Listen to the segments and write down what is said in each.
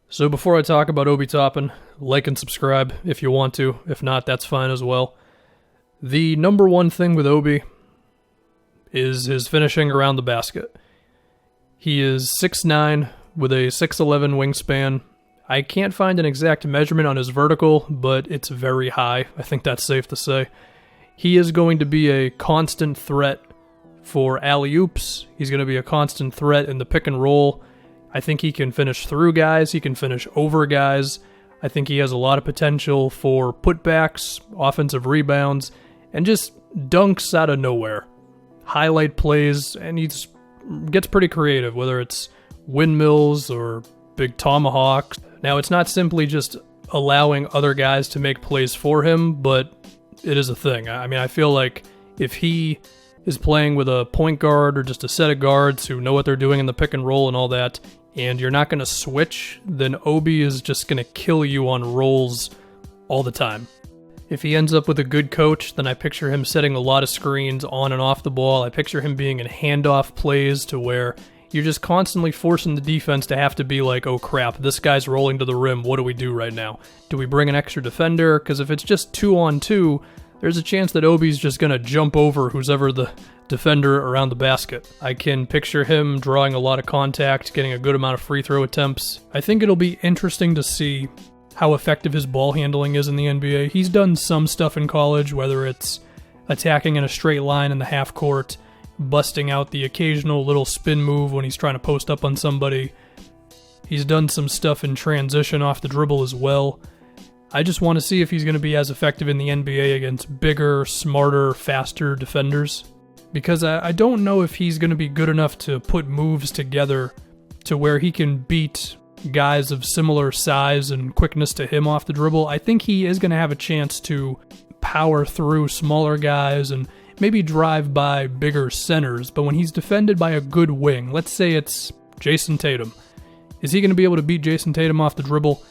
So before I talk about Obi Toppin, like and subscribe if you want to. If not, that's fine as well. The number one thing with Obi is his finishing around the basket. He is 6'9", with a 6'11" wingspan. I can't find an exact measurement on his vertical, but it's very high. I think that's safe to say. He is going to be a constant threat for alley-oops. He's going to be a constant threat in the pick and roll. I think he can finish through guys. He can finish over guys. I think he has a lot of potential for putbacks, offensive rebounds, and just dunks out of nowhere. Highlight plays, and he gets pretty creative, whether it's windmills or big tomahawks. Now, it's not simply just allowing other guys to make plays for him, but it is a thing. I mean, I feel like if he is playing with a point guard or just a set of guards who know what they're doing in the pick and roll and all that, and you're not going to switch, then Obi is just going to kill you on rolls all the time. If he ends up with a good coach, then I picture him setting a lot of screens on and off the ball. I picture him being in handoff plays to where you're just constantly forcing the defense to have to be like, oh crap, this guy's rolling to the rim, what do we do right now? Do we bring an extra defender? Because if it's just 2-on-2, there's a chance that Obi's just going to jump over who's ever the defender around the basket. I can picture him drawing a lot of contact, getting a good amount of free throw attempts. I think it'll be interesting to see how effective his ball handling is in the NBA. He's done some stuff in college, whether it's attacking in a straight line in the half court, busting out the occasional little spin move when he's trying to post up on somebody. He's done some stuff in transition off the dribble as well. I just want to see if he's going to be as effective in the NBA against bigger, smarter, faster defenders. Because I don't know if he's going to be good enough to put moves together to where he can beat guys of similar size and quickness to him off the dribble. I think he is going to have a chance to power through smaller guys and maybe drive by bigger centers. But when he's defended by a good wing, let's say it's Jason Tatum, is he going to be able to beat Jason Tatum off the dribble?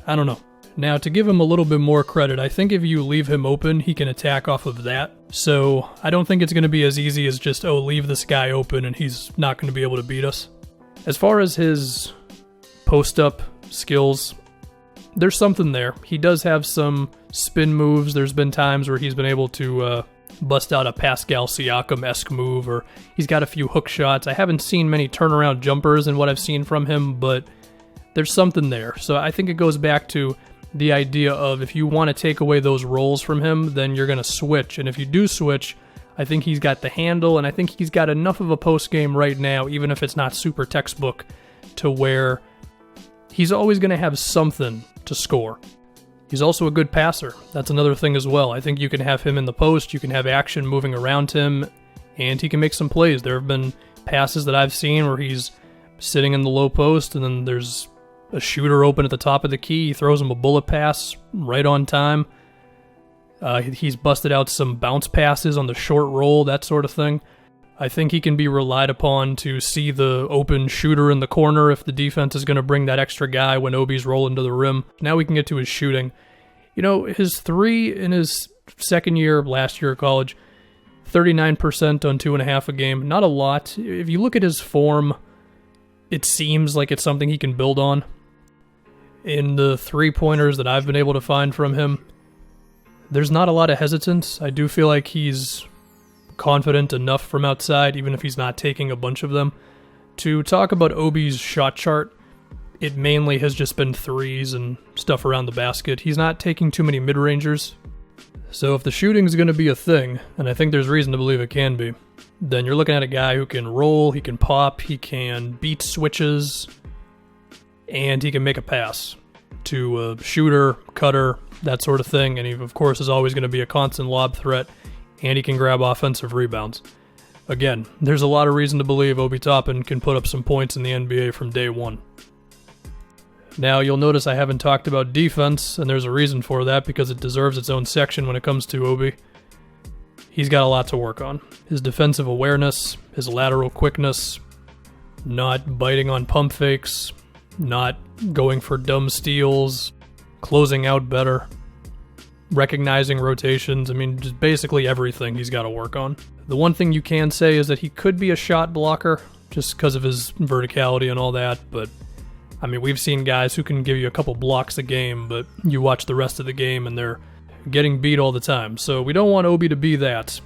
I don't know. Now, to give him a little bit more credit, I think if you leave him open, he can attack off of that. So I don't think it's going to be as easy as just, oh, leave this guy open and he's not going to be able to beat us. As far as his post-up skills, there's something there. He does have some spin moves. There's been times where he's been able to bust out a Pascal Siakam-esque move, or he's got a few hook shots. I haven't seen many turnaround jumpers in what I've seen from him, but there's something there. So I think it goes back to the idea of if you want to take away those rolls from him, then you're going to switch. And if you do switch, I think he's got the handle, and I think he's got enough of a post game right now, even if it's not super textbook, to where he's always going to have something to score. He's also a good passer. That's another thing as well. I think you can have him in the post, you can have action moving around him, and he can make some plays. There have been passes that I've seen where he's sitting in the low post, and then there's a shooter open at the top of the key. He throws him a bullet pass right on time. He's busted out some bounce passes on the short roll, that sort of thing. I think he can be relied upon to see the open shooter in the corner if the defense is going to bring that extra guy when Obi's rolling to the rim. Now we can get to his shooting. You know, his three in his second year, last year of college, 39% on 2.5 a game. Not a lot. If you look at his form, it seems like it's something he can build on. In the three-pointers that I've been able to find from him, there's not a lot of hesitance. I do feel like he's confident enough from outside, even if he's not taking a bunch of them. To talk about Obi's shot chart, it mainly has just been threes and stuff around the basket. He's not taking too many mid-rangers. So if the shooting's going to be a thing, and I think there's reason to believe it can be, then you're looking at a guy who can roll, he can pop, he can beat switches, and he can make a pass to a shooter, cutter, that sort of thing. And he, of course, is always going to be a constant lob threat, and he can grab offensive rebounds. Again, there's a lot of reason to believe Obi Toppin can put up some points in the NBA from day one. Now, you'll notice I haven't talked about defense, and there's a reason for that, because it deserves its own section when it comes to Obi. He's got a lot to work on. His defensive awareness, his lateral quickness, not biting on pump fakes, not going for dumb steals, closing out better, recognizing rotations. I mean, just basically everything he's got to work on. The one thing you can say is that he could be a shot blocker just because of his verticality and all that, but I mean, we've seen guys who can give you a couple blocks a game, but you watch the rest of the game and they're getting beat all the time. So we don't want Obi to be that.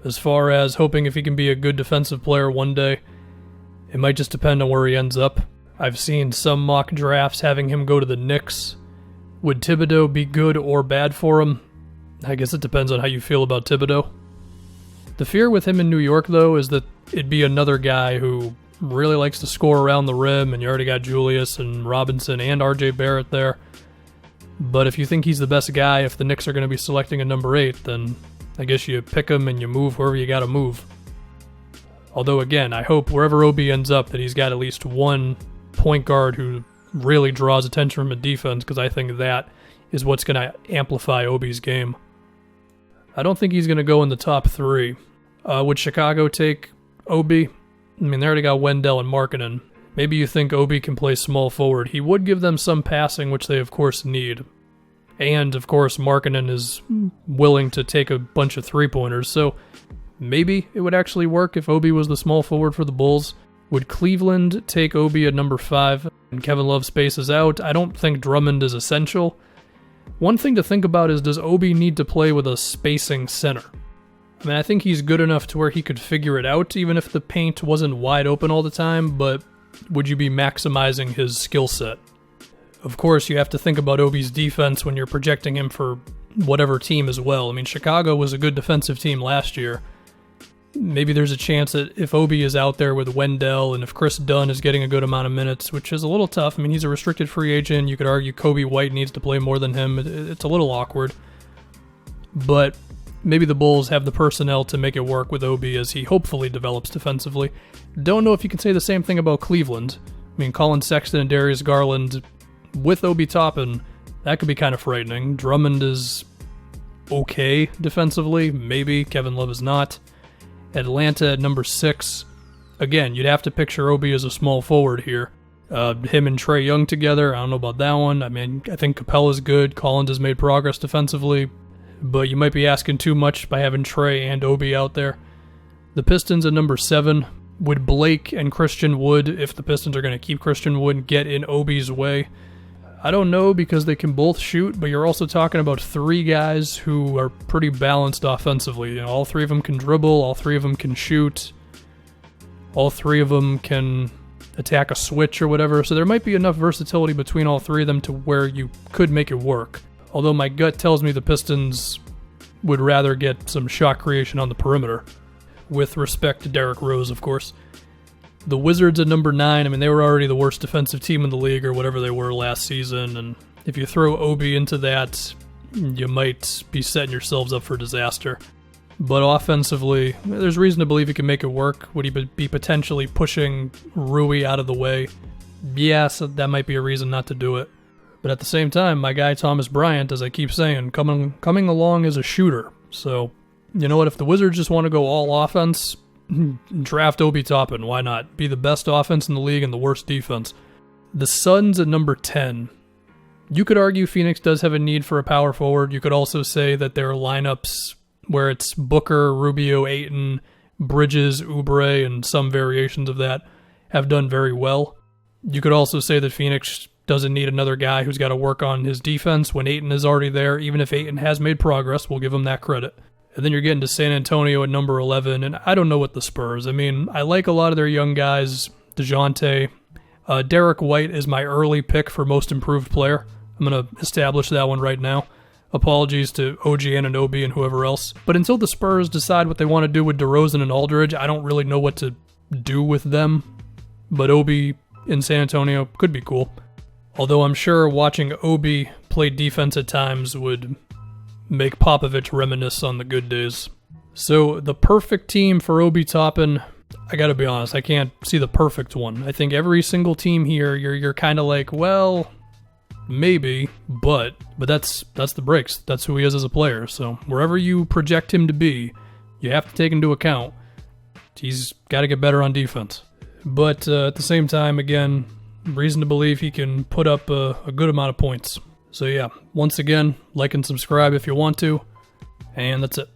As far as hoping if he can be a good defensive player one day, it might just depend on where he ends up. I've seen some mock drafts having him go to the Knicks. Would Thibodeau be good or bad for him? I guess it depends on how you feel about Thibodeau. The fear with him in New York, though, is that it'd be another guy who really likes to score around the rim, and you already got Julius and Robinson and RJ Barrett there. But if you think he's the best guy, if the Knicks are going to be selecting a number 8, then I guess you pick him and you move wherever you got to move. Although, again, I hope wherever Obi ends up that he's got at least one point guard who really draws attention from a defense, because I think that is what's going to amplify Obi's game. I don't think he's going to go in the top 3. Would Chicago take Obi? I mean, they already got Wendell and Markkanen. Maybe you think Obi can play small forward. He would give them some passing, which they of course need. And of course, Markkanen is willing to take a bunch of three-pointers, so maybe it would actually work if Obi was the small forward for the Bulls. Would Cleveland take Obi at number 5 and Kevin Love spaces out? I don't think Drummond is essential. One thing to think about is, does Obi need to play with a spacing center? I mean, I think he's good enough to where he could figure it out, even if the paint wasn't wide open all the time, but would you be maximizing his skill set? Of course, you have to think about Obi's defense when you're projecting him for whatever team as well. I mean, Chicago was a good defensive team last year. Maybe there's a chance that if Obi is out there with Wendell and if Chris Dunn is getting a good amount of minutes, which is a little tough. I mean, he's a restricted free agent. You could argue Kobe White needs to play more than him. It's a little awkward. But maybe the Bulls have the personnel to make it work with Obi as he hopefully develops defensively. Don't know if you can say the same thing about Cleveland. I mean, Colin Sexton and Darius Garland with Obi Toppin, that could be kind of frightening. Drummond is okay defensively. Maybe. Kevin Love is not. Atlanta at number 6. Again, you'd have to picture Obi as a small forward here. Him and Trae Young together, I don't know about that one. I mean, I think Capella's good. Collins has made progress defensively. But you might be asking too much by having Trae and Obi out there. The Pistons at number 7. Would Blake and Christian Wood, if the Pistons are going to keep Christian Wood, get in Obi's way? I don't know, because they can both shoot, but you're also talking about 3 guys who are pretty balanced offensively. You know, all 3 of them can dribble, all 3 of them can shoot, all 3 of them can attack a switch or whatever, so there might be enough versatility between all 3 of them to where you could make it work. Although my gut tells me the Pistons would rather get some shot creation on the perimeter, with respect to Derrick Rose, of course. The Wizards at number 9, I mean, they were already the worst defensive team in the league or whatever they were last season, and if you throw Obi into that, you might be setting yourselves up for disaster. But offensively, there's reason to believe he can make it work. Would he be potentially pushing Rui out of the way? Yes, that might be a reason not to do it. But at the same time, my guy Thomas Bryant, as I keep saying, coming along as a shooter. So, you know what, if the Wizards just want to go all offense, draft Obi Toppin. Why not? Be the best offense in the league and the worst defense. The Suns at number 10. You could argue Phoenix does have a need for a power forward. You could also say that there are lineups where it's Booker, Rubio, Ayton, Bridges, Oubre, and some variations of that have done very well. You could also say that Phoenix doesn't need another guy who's got to work on his defense when Ayton is already there. Even if Ayton has made progress, we'll give him that credit. And then you're getting to San Antonio at number 11, and I don't know what the Spurs. I mean, I like a lot of their young guys. DeJounte. Derek White is my early pick for most improved player. I'm going to establish that one right now. Apologies to OG Anunoby and whoever else. But until the Spurs decide what they want to do with DeRozan and Aldridge, I don't really know what to do with them. But Obi in San Antonio could be cool. Although I'm sure watching Obi play defense at times would make Popovich reminisce on the good days. So the perfect team for Obi Toppin, I gotta be honest, I can't see the perfect one. I think every single team here, you're kind of like, well, maybe, but that's the breaks. That's who he is as a player. So wherever you project him to be, you have to take into account he's got to get better on defense. But at the same time, again, reason to believe he can put up a good amount of points. So yeah, once again, like and subscribe if you want to, and that's it.